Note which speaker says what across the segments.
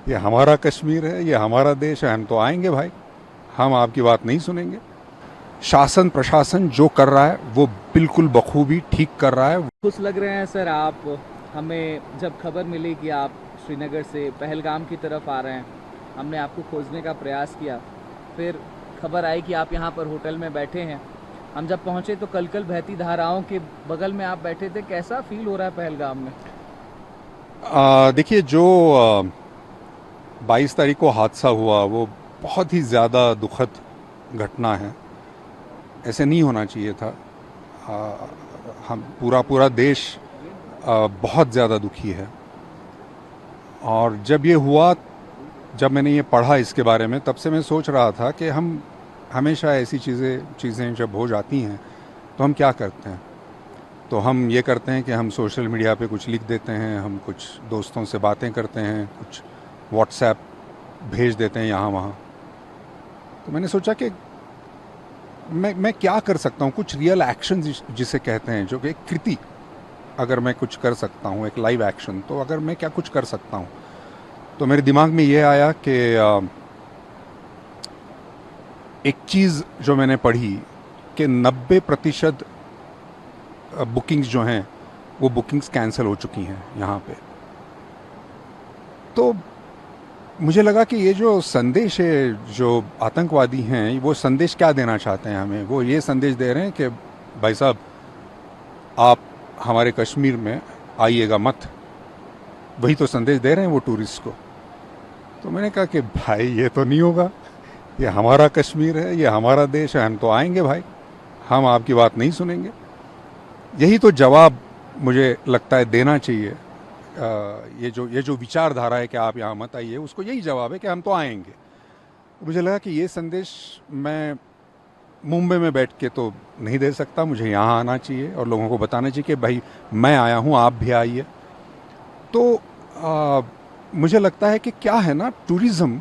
Speaker 1: ये हमारा कश्मीर है, ये हमारा देश है, हम तो आएंगे भाई, हम आपकी बात नहीं सुनेंगे। शासन प्रशासन जो कर रहा है वो बिल्कुल बखूबी ठीक कर रहा है।
Speaker 2: खुश लग रहे हैं सर आप? हमें जब खबर मिली कि आप श्रीनगर से पहलगाम की तरफ आ रहे हैं, हमने आपको खोजने का प्रयास किया। फिर खबर आई कि आप यहाँ पर होटल में बैठे हैं। हम जब पहुँचे तो कलकल बहती धाराओं के बगल में आप बैठे थे। कैसा फील हो रहा है पहलगाम में?
Speaker 1: देखिए, जो 22 तारीख को हादसा हुआ वो बहुत ही ज़्यादा दुखद घटना है। ऐसे नहीं होना चाहिए था। आ, हम पूरा पूरा देश बहुत ज़्यादा दुखी है। और जब ये हुआ, जब मैंने ये पढ़ा इसके बारे में, तब से मैं सोच रहा था कि हम हमेशा ऐसी चीज़ें जब हो जाती हैं तो हम क्या करते हैं। तो हम ये करते हैं कि हम सोशल मीडिया पे कुछ लिख देते हैं, हम कुछ दोस्तों से बातें करते हैं, कुछ व्हाट्सएप भेज देते हैं यहाँ वहाँ। तो मैंने सोचा कि मैं क्या कर सकता हूँ, कुछ रियल एक्शन जिसे कहते हैं, जो कि एक कृति अगर मैं कुछ कर सकता हूँ, एक लाइव एक्शन, तो अगर मैं क्या कुछ कर सकता हूँ। तो मेरे दिमाग में ये आया कि एक चीज़ जो मैंने पढ़ी कि 90% बुकिंग्स जो हैं वो बुकिंग्स कैंसिल हो चुकी हैं यहाँ पे। तो मुझे लगा कि ये जो संदेश है, जो आतंकवादी हैं, वो संदेश क्या देना चाहते हैं हमें। वो ये संदेश दे रहे हैं कि भाई साहब, आप हमारे कश्मीर में आइएगा मत। वही तो संदेश दे रहे हैं वो टूरिस्ट को। तो मैंने कहा कि भाई ये तो नहीं होगा, ये हमारा कश्मीर है, ये हमारा देश है, हम तो आएंगे भाई, हम आपकी बात नहीं सुनेंगे। यही तो जवाब मुझे लगता है देना चाहिए। ये जो विचारधारा है कि आप यहाँ मत आइए, उसको यही जवाब है कि हम तो आएंगे। मुझे लगा कि ये संदेश मैं मुंबई में बैठ के तो नहीं दे सकता, मुझे यहाँ आना चाहिए और लोगों को बताना चाहिए कि भाई मैं आया हूँ, आप भी आइए। तो मुझे लगता है कि क्या है ना, टूरिज़्म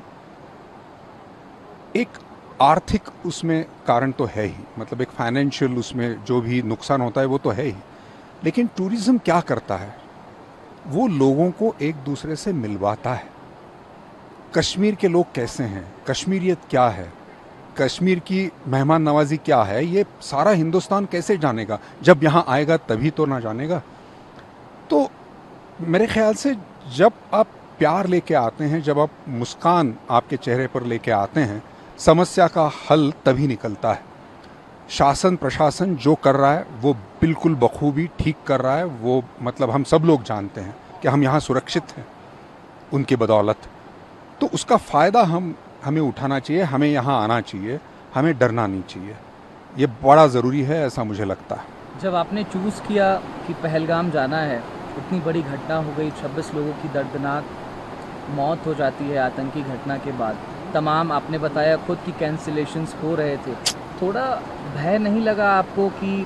Speaker 1: एक आर्थिक उसमें कारण तो है ही, मतलब एक फाइनेंशियल उसमें जो भी नुकसान होता है वो तो है ही। लेकिन टूरिज़्म क्या करता है, वो लोगों को एक दूसरे से मिलवाता है। कश्मीर के लोग कैसे हैं, कश्मीरियत क्या है, कश्मीर की मेहमान नवाजी क्या है, ये सारा हिंदुस्तान कैसे जानेगा। जब यहाँ आएगा तभी तो ना जानेगा। तो मेरे ख्याल से जब आप प्यार लेके आते हैं, जब आप मुस्कान आपके चेहरे पर लेके आते हैं, समस्या का हल तभी निकलता है। शासन प्रशासन जो कर रहा है वो बिल्कुल बखूबी ठीक कर रहा है। वो मतलब हम सब लोग जानते हैं कि हम यहाँ सुरक्षित हैं उनकी बदौलत। तो उसका फ़ायदा हमें उठाना चाहिए, हमें यहाँ आना चाहिए, हमें डरना नहीं चाहिए। ये बड़ा ज़रूरी है, ऐसा मुझे लगता है।
Speaker 2: जब आपने चूज़ किया कि पहलगाम जाना है, इतनी बड़ी घटना हो गई, 26 लोगों की दर्दनाक मौत हो जाती है आतंकी घटना के बाद। तमाम आपने बताया खुद की कैंसिलेशंस हो रहे थे। थोड़ा भय नहीं लगा आपको कि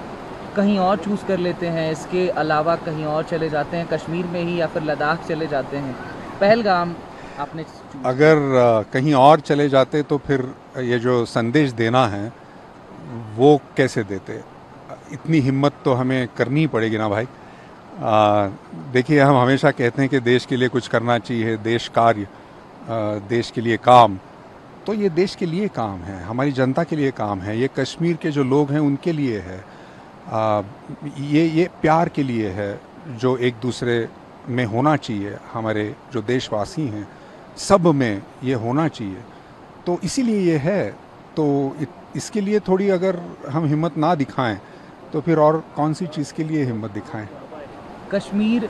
Speaker 2: कहीं और चूज़ कर लेते हैं, इसके अलावा कहीं और चले जाते हैं, कश्मीर में ही, या फिर लद्दाख चले जाते हैं? पहलगाम आपने चूज़
Speaker 1: अगर कहीं और चले जाते तो फिर ये जो संदेश देना है वो कैसे देते। इतनी हिम्मत तो हमें करनी पड़ेगी ना भाई। देखिए, हम हमेशा कहते हैं कि देश के लिए कुछ करना चाहिए, देश कार्य, देश के लिए काम। तो ये देश के लिए काम है, हमारी जनता के लिए काम है, ये कश्मीर के जो लोग हैं उनके लिए है। ये प्यार के लिए है जो एक दूसरे में होना चाहिए। हमारे जो देशवासी हैं सब में ये होना चाहिए। तो इसीलिए ये है। तो इसके लिए थोड़ी अगर हम हिम्मत ना दिखाएं तो फिर और कौन सी चीज़ के लिए हिम्मत दिखाएं।
Speaker 2: कश्मीर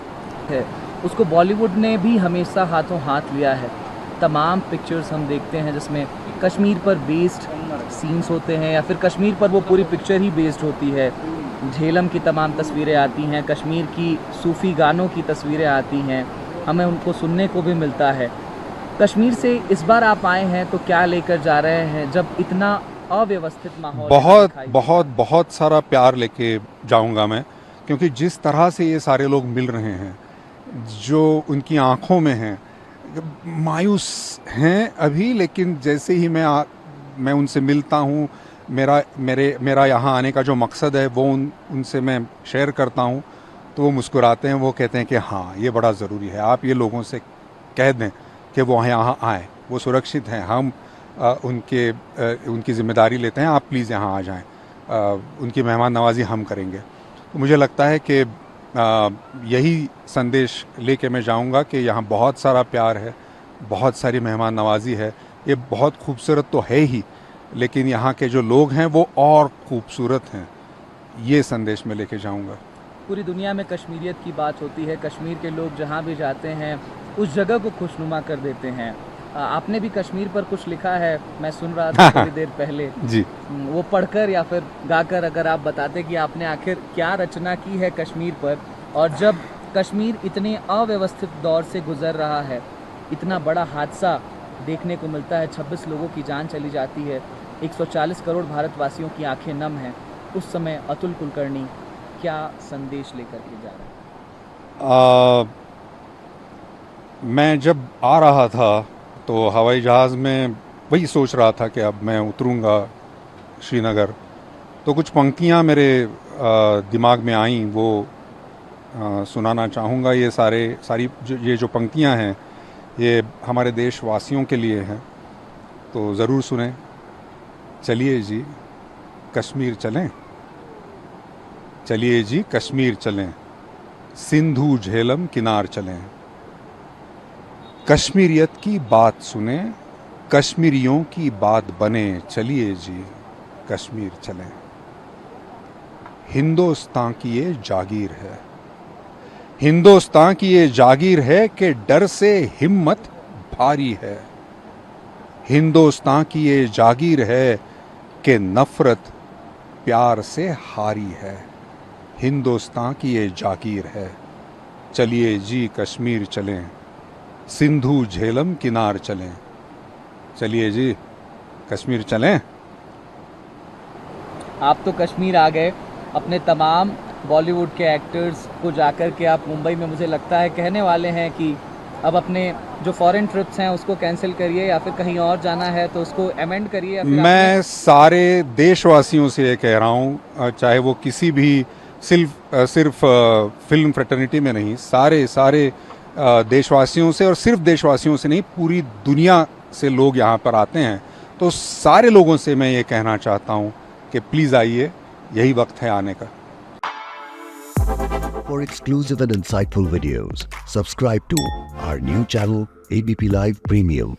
Speaker 2: है, उसको बॉलीवुड ने भी हमेशा हाथों हाथ लिया है। तमाम पिक्चर्स हम देखते हैं जिसमें कश्मीर पर बेस्ड सीन्स होते हैं, या फिर कश्मीर पर वो पूरी पिक्चर ही बेस्ड होती है। झेलम की तमाम तस्वीरें आती हैं, कश्मीर की सूफ़ी गानों की तस्वीरें आती हैं, हमें उनको सुनने को भी मिलता है। कश्मीर से इस बार आप आए हैं तो क्या लेकर जा रहे हैं, जब इतना अव्यवस्थित माहौल
Speaker 1: बहुत
Speaker 2: दिखाई?
Speaker 1: बहुत बहुत सारा प्यार लेके जाऊंगा मैं, क्योंकि जिस तरह से ये सारे लोग मिल रहे हैं, जो उनकी आंखों में हैं, मायूस हैं अभी, लेकिन जैसे ही मैं उनसे मिलता हूँ, मेरा यहाँ आने का जो मकसद है वो उनसे मैं शेयर करता हूँ, तो वो मुस्कुराते हैं। वो कहते हैं कि हाँ, ये बड़ा ज़रूरी है, आप ये लोगों से कह दें कि वो यहाँ आएँ, वो सुरक्षित हैं, हम उनकी ज़िम्मेदारी लेते हैं, आप प्लीज़ यहाँ आ जाएं, उनकी मेहमान नवाज़ी हम करेंगे। तो मुझे लगता है कि यही संदेश लेके मैं जाऊँगा कि यहाँ बहुत सारा प्यार है, बहुत सारी मेहमान नवाज़ी है। ये बहुत खूबसूरत तो है ही, लेकिन यहाँ के जो लोग हैं वो और खूबसूरत हैं। ये संदेश मैं लेके जाऊँगा।
Speaker 2: पूरी दुनिया में कश्मीरियत की बात होती है, कश्मीर के लोग जहाँ भी जाते हैं उस जगह को खुशनुमा कर देते हैं। आपने भी कश्मीर पर कुछ लिखा है, मैं सुन रहा था थोड़ी देर पहले
Speaker 1: जी।
Speaker 2: वो पढ़कर या फिर गाकर अगर आप बताते कि आपने आखिर क्या रचना की है कश्मीर पर, और जब कश्मीर इतने अव्यवस्थित दौर से गुजर रहा है, इतना बड़ा हादसा देखने को मिलता है, 26 लोगों की जान चली जाती है, 140 करोड़ भारतवासियों की आंखें नम हैं, उस समय अतुल कुलकर्णी क्या संदेश लेकर के जा रहा है?
Speaker 1: मैं जब आ रहा था तो हवाई जहाज़ में वही सोच रहा था कि अब मैं उतरूँगा श्रीनगर, तो कुछ पंक्तियाँ मेरे दिमाग में आईं, वो सुनाना चाहूँगा। ये सारी ये जो पंक्तियाँ हैं ये हमारे देशवासियों के लिए हैं, तो ज़रूर सुनें। चलिए जी कश्मीर चलें, चलिए जी कश्मीर चलें, सिंधु झेलम किनार चलें, कश्मीरियत की बात सुने, कश्मीरियों की बात बने, चलिए जी कश्मीर चलें। हिंदुस्तान की ये जागीर है, हिंदुस्तान की ये जागीर है कि डर से हिम्मत भारी है, हिंदुस्तान की ये जागीर है कि नफरत प्यार से हारी है, हिंदुस्तान की ये जागीर है, चलिए जी कश्मीर चलें, सिंधु झेलम किनार चलें, चलिए जी कश्मीर चलें।
Speaker 2: आप तो कश्मीर आ गए, अपने तमाम बॉलीवुड के एक्टर्स को जाकर के आप मुंबई में मुझे लगता है कहने वाले हैं कि अब अपने जो फॉरेन ट्रिप्स हैं उसको कैंसिल करिए, या फिर कहीं और जाना है तो उसको अमेंड करिए, या फिर
Speaker 1: मैं सारे देशवासियों से ये कह रहा हूँ, चाहे वो किसी भी सिर्फ फिल्म फ्रेटर्निटी में नहीं, सारे देशवासियों से, और सिर्फ देशवासियों से नहीं, पूरी दुनिया से लोग यहाँ पर आते हैं, तो सारे लोगों से मैं ये कहना चाहता हूँ कि प्लीज़ आइए, यही वक्त है आने का।
Speaker 3: For exclusive and insightful videos, subscribe to our new channel ABP Live Premium.